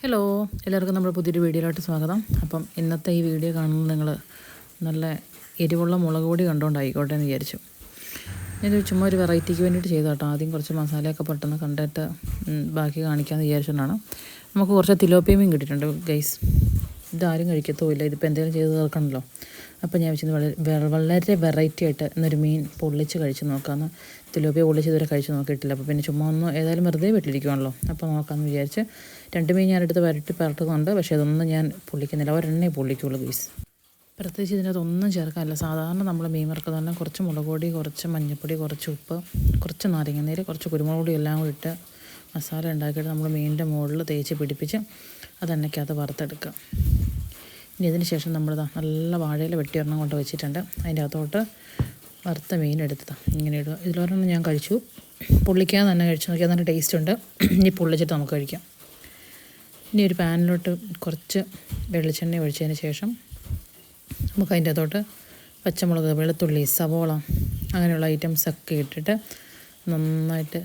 Hello, എല്ലാവർക്കും നമ്മുടെ പുതിയൊരു വീഡിയോയിലോട്ട് സ്വാഗതം. അപ്പം ഇന്നത്തെ ഈ വീഡിയോ കാണുന്നത് നിങ്ങൾ നല്ല എരിവുള്ള മുളക് പൊടി കണ്ടുകൊണ്ടായിക്കോട്ടെ എന്ന് വിചാരിച്ചു. ഇത് ചുമ്മാ ഒരു വെറൈറ്റിക്ക് വേണ്ടിയിട്ട് ചെയ്ത കേട്ടോ. ആദ്യം കുറച്ച് മസാലയൊക്കെ പെട്ടെന്ന് കണ്ടിട്ട് ബാക്കി കാണിക്കാമെന്ന് വിചാരിച്ചുകൊണ്ടാണ്. നമുക്ക് കുറച്ച് തിലോപ്പിയയും കിട്ടിയിട്ടുണ്ട് ഗൈസ്. ഇതാരും കഴിക്കത്തുമില്ല, ഇതിപ്പോൾ എന്തെങ്കിലും ചെയ്ത് തീർക്കണമല്ലോ. അപ്പോൾ ഞാൻ വെച്ചത് വളരെ വെറൈറ്റി ആയിട്ട് എന്നൊരു മീൻ പൊള്ളിച്ച് കഴിച്ച് നോക്കാമെന്ന്. തിലോപ്പിയ പൊള്ളിച്ച് ഇതുവരെ കഴിച്ച് നോക്കിയിട്ടില്ല. അപ്പോൾ പിന്നെ ചുമ്മാ ഒന്ന് ഏതായാലും വെറുതെ വീട്ടിലിരിക്കുവാണല്ലോ, അപ്പോൾ നോക്കാമെന്ന് വിചാരിച്ച് 2 മീൻ ഞാനെടുത്ത് പരട്ടുന്നുണ്ട്. പക്ഷേ അതൊന്നും ഞാൻ പൊള്ളിക്കുന്നില്ല, ഒരെണ്ണേ പൊള്ളിക്കുള്ളൂ ഗൈസ്. പ്രത്യേകിച്ച് ഇതിനകത്തൊന്നും ചേർക്കാനില്ല. സാധാരണ നമ്മൾ മീൻ വറുക്കുന്നത് തന്നെ കുറച്ച് മുളക് പൊടി, കുറച്ച് മഞ്ഞൾപ്പൊടി, കുറച്ച് ഉപ്പ്, കുറച്ച് നാരങ്ങാനീര്, കുറച്ച് കുരുമുളക് പൊടി എല്ലാം കൂടി ഇട്ട് മസാല ഉണ്ടാക്കിയിട്ട് നമ്മൾ മീനിൻ്റെ മുകളിൽ തേച്ച് പിടിപ്പിച്ച് അതെണ്ണയ്ക്കകത്ത് വറുത്തെടുക്കുക. ഇനി ഇതിന് ശേഷം നമ്മൾ നല്ല വാഴയില വെട്ടിയൊരെണ്ണം കൊണ്ട് വെച്ചിട്ടുണ്ട്. അതിൻ്റെ അകത്തോട്ട് വറുത്ത മീൻ എടുത്തതാണ് ഇങ്ങനെ ഇടുക. ഇതിലൊരെണ്ണം ഞാൻ കഴിച്ചു, പൊള്ളിക്കാതെ തന്നെ കഴിച്ചു നോക്കിയാൽ നല്ല ടേസ്റ്റ് ഉണ്ട്. ഇനി പൊള്ളിച്ചിട്ട് നമുക്ക് കഴിക്കാം. ഇനി ഒരു പാനിലോട്ട് കുറച്ച് വെളിച്ചെണ്ണ ഒഴിച്ചതിന് ശേഷം നമുക്ക് അതിൻ്റെ അകത്തോട്ട് പച്ചമുളക്, വെളുത്തുള്ളി, സവോള അങ്ങനെയുള്ള ഐറ്റംസൊക്കെ ഇട്ടിട്ട് നന്നായിട്ട്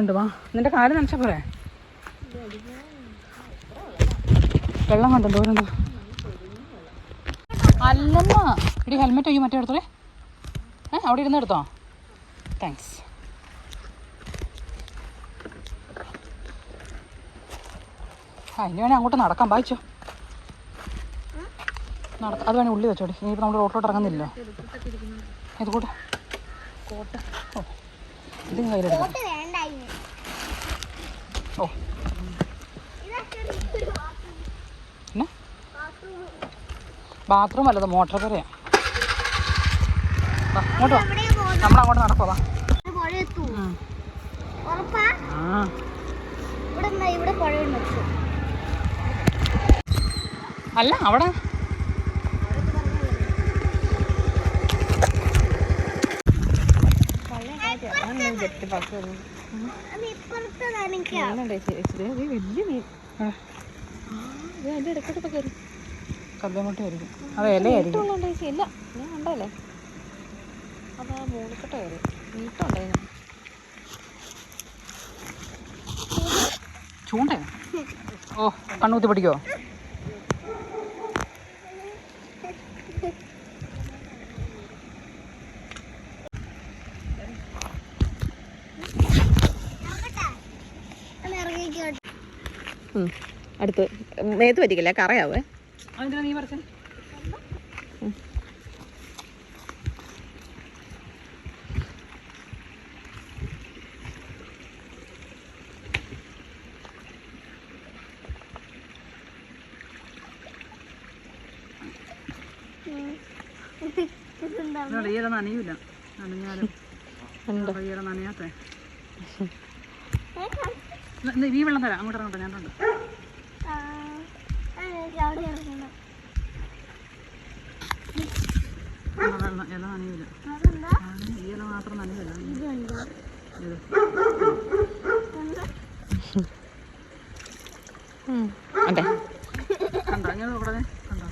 വെള്ളമുണ്ട്. വാ, നിന്റെ കാല് നനച്ചാൽ പോരെ? വെള്ളം കണ്ടോ ദൂരം? അല്ലമ്മ ഇടി ഹെൽമെറ്റ് ഒയ്യും മറ്റേ എടുത്തോളേ. അവിടെ ഇരുന്ന് എടുത്തോ. താങ്ക്സ്. ഇനി വേണേൽ അങ്ങോട്ട് നടക്കാം. വായിച്ചോ, നടക്കാം. അത് വേണേൽ ഉള്ളി വെച്ചോടി. ഇനിയിപ്പോൾ നമ്മൾ റോട്ടിലോട്ട് ഇറങ്ങുന്നില്ലല്ലോ. ഇത് കൂട്ടെ കോട്ട്. ഓ, ഇത് കയ്യിലെടുക്കാം. ഓ, പിന്നെ ബാത്റൂം അല്ലത് മോട്ടോർ കറിയാണ്. അങ്ങോട്ട് വാ, നമ്മളങ്ങോട്ട് നടക്കോ. വാ. അല്ല അവിടെ കല്ലുമുട്ടായിരിക്കും. അത് ഇലയായിരിക്കും. ചൂണ്ടേ? ഓ, കണ്ണൂത്തി പിടിക്കോ? അടുത്ത് മേത്ത് പറ്റിക്കില്ല, കറയാവേ. അതെന്തിനാ നീ പറിച്ചേ? ഈയില നനയൂല, നനഞ്ഞാലും ഈയില നനയാത്തേ. ഈ വെള്ളം തരാം, അങ്ങോട്ട് ഇറങ്ങട്ടെ. ഞാനുണ്ട്. ഇല നനയൂല, ഈയില മാത്രം നനയൂല. അതെ, കണ്ടോ ഇങ്ങനെ നോക്കണേ? കണ്ടോ?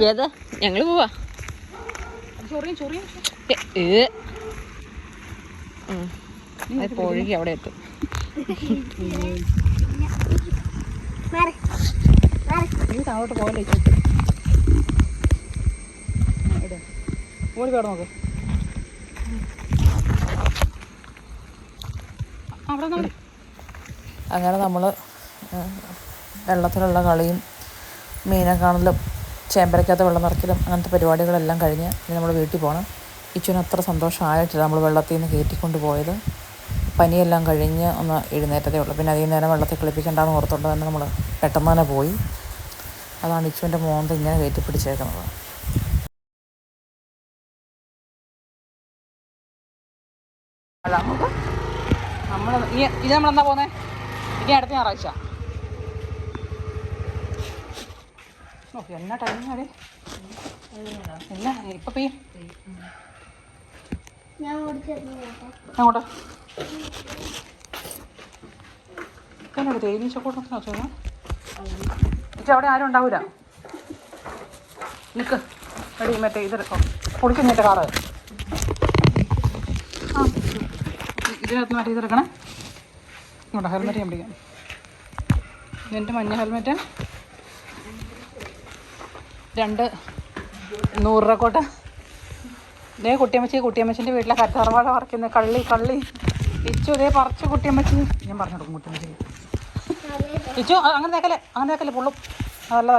ഏതാ? ഞങ്ങള് പോവാ. ഒഴുകി അവിടെ എത്തും. താഴോട്ട് പോകല്ലേ? ഓടി വേണം നോക്ക്. അങ്ങനെ നമ്മൾ വെള്ളത്തിലുള്ള കളിയും മീനെ കാണലും ചേമ്പരയ്ക്കകത്ത് വെള്ളം നിറയ്ക്കലും അങ്ങനത്തെ പരിപാടികളെല്ലാം കഴിഞ്ഞ് ഇനി നമ്മൾ വീട്ടിൽ പോകണം. ഇച്ചുവിന് അത്ര സന്തോഷമായിട്ടില്ല നമ്മൾ വെള്ളത്തിൽ നിന്ന് കയറ്റിക്കൊണ്ട് പോയത്. പനിയെല്ലാം കഴിഞ്ഞ് ഒന്ന് എഴുന്നേറ്റതേ ഉള്ളൂ. പിന്നെ അധികം നേരം വെള്ളത്തിൽ കളിപ്പിക്കേണ്ടെന്ന് ഓർത്തുകൊണ്ട് തന്നെ നമ്മൾ പെട്ടെന്ന് തന്നെ പോയി. അതാണ് ഇച്ചുവിൻ്റെ മോന്ത ഇങ്ങനെ കയറ്റി പിടിച്ചേക്കുന്നത്. അല്ല ഇത് നമ്മളെന്താ പോകുന്നത്? ഇനി അടുത്ത ഞായറാഴ്ച. എന്നാ ടൈമിനാടി? ഇല്ല, ഇപ്പം പെയ്യും. അങ്ങോട്ട് എന്നോട് തേനീച്ചക്കൂട്ടത്തിനോ ചോദിക്കാം. എനിക്ക് അവിടെ ആരും ഉണ്ടാവില്ല. നിൽക്ക് എടി, മറ്റേ ഇതെടുക്കോ, പൊളിക്കുന്നതിൻ്റെ കാറ്. ആ, ഇതിനകത്ത് മറ്റേ ഇതെടുക്കണേ. ഇങ്ങോട്ടോ, ഹെൽമെറ്റ് ഞാൻ പിടിക്കാം. എൻ്റെ മഞ്ഞ ഹെൽമെറ്റ് 2 100 രൂപ കോട്ട്. ഇതേ കുട്ടിയമ്മച്ചിൻ്റെ വീട്ടിലെ കറ്റാർവാഴ പറിക്കുന്ന കള്ളി ഇച്ചു ഇതേ പറിച്ച് കുട്ടിയമ്മച്ചി. ഞാൻ പറഞ്ഞു കൊടുക്കും കുട്ടിയമ്മച്ചി. ഇച്ചു അങ്ങനെ തേക്കല്ലേ പൊള്ളും. അതല്ല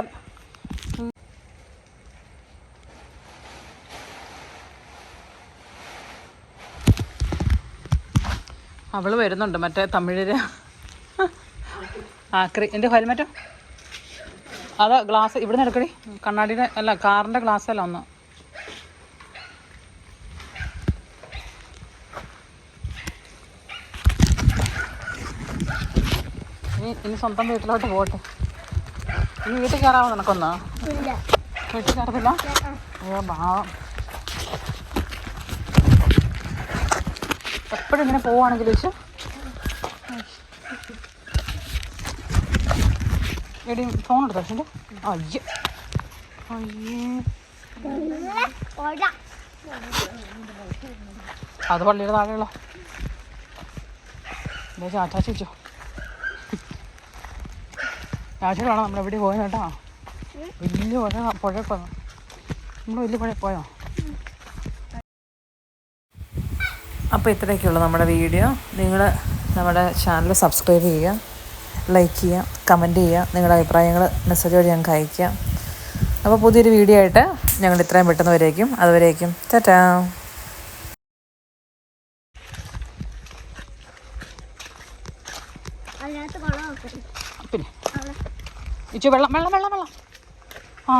അവള് വരുന്നുണ്ട്, മറ്റേ തമിഴില് ആക്രി. എൻ്റെ ഹെൽമെറ്റോ? അത് ഗ്ലാസ് ഇവിടെ നിന്ന് എടുക്കടി. കണ്ണാടിയുടെ അല്ല, കാറിൻ്റെ ഗ്ലാസ് അല്ല ഒന്ന്. ഇനി സ്വന്തം വീട്ടിലോട്ട് പോട്ടെ. ഇനി വീട്ടിൽ കയറാമോ നിനക്കൊന്ന്? വീട്ടിൽ കയറത്തില്ല? അയ്യോ ഭാവം. എപ്പോഴും ഇങ്ങനെ പോവുകയാണെങ്കിൽ വെച്ച് എടി ഫോൺ എടുത്തോ എൻ്റെ അയ്യേ അയ്യേ അത് പള്ളിയുടെ താഴെയുള്ള എന്താ ചാച്ചാച്ചി വെച്ചോ ചാച്ചി വേണം നമ്മളെവിടെ പോയത് കേട്ടോ വലിയ പുഴ പോയോ നമ്മൾ വലിയ പുഴ പോയോ അപ്പോൾ ഇത്രയൊക്കെയുള്ളൂ നമ്മുടെ വീഡിയോ. നിങ്ങൾ നമ്മുടെ ചാനൽ സബ്സ്ക്രൈബ് ചെയ്യുക, ലൈക്ക് ചെയ്യുക, കമൻറ്റ് ചെയ്യുക, നിങ്ങളുടെ അഭിപ്രായങ്ങൾ മെസ്സേജ് വഴി ഞങ്ങൾക്ക് അയയ്ക്കുക. അപ്പോൾ പുതിയൊരു വീഡിയോ ആയിട്ട് ഞങ്ങൾ ഇത്രയും പെട്ടെന്ന് വരേക്കും. അതുവരേക്കും ടാറ്റാ. പിന്നെ ഇച്ചു വെള്ളം വെള്ളം വെള്ളം വെള്ളം ആ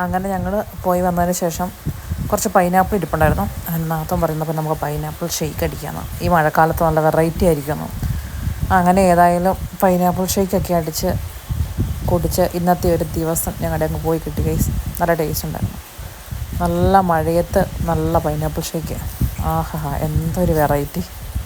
അങ്ങനെ ഞങ്ങൾ പോയി വന്നതിന് ശേഷം കുറച്ച് പൈനാപ്പിൾ ഇരിപ്പുണ്ടായിരുന്നു. നാത്തം പറയുന്നപ്പോൾ നമുക്ക് പൈനാപ്പിൾ ഷെയ്ക്ക് അടിക്കാമെന്ന്. ഈ മഴക്കാലത്ത് നല്ല വെറൈറ്റി ആയിരിക്കുമെന്ന്. അങ്ങനെ ഏതായാലും പൈനാപ്പിൾ ഷെയ്ക്കൊക്കെ അടിച്ച് കുടിച്ച് ഇന്നത്തെ ഒരു ദിവസം ഞങ്ങളുടെ അങ്ങ് പോയി കിട്ടി ഗൈസ്. നല്ല ടേസ്റ്റ് ഉണ്ടായിരുന്നു. നല്ല മഴയത്ത് നല്ല പൈനാപ്പിൾ ഷേക്ക്. ആഹാ എന്തൊരു വെറൈറ്റി.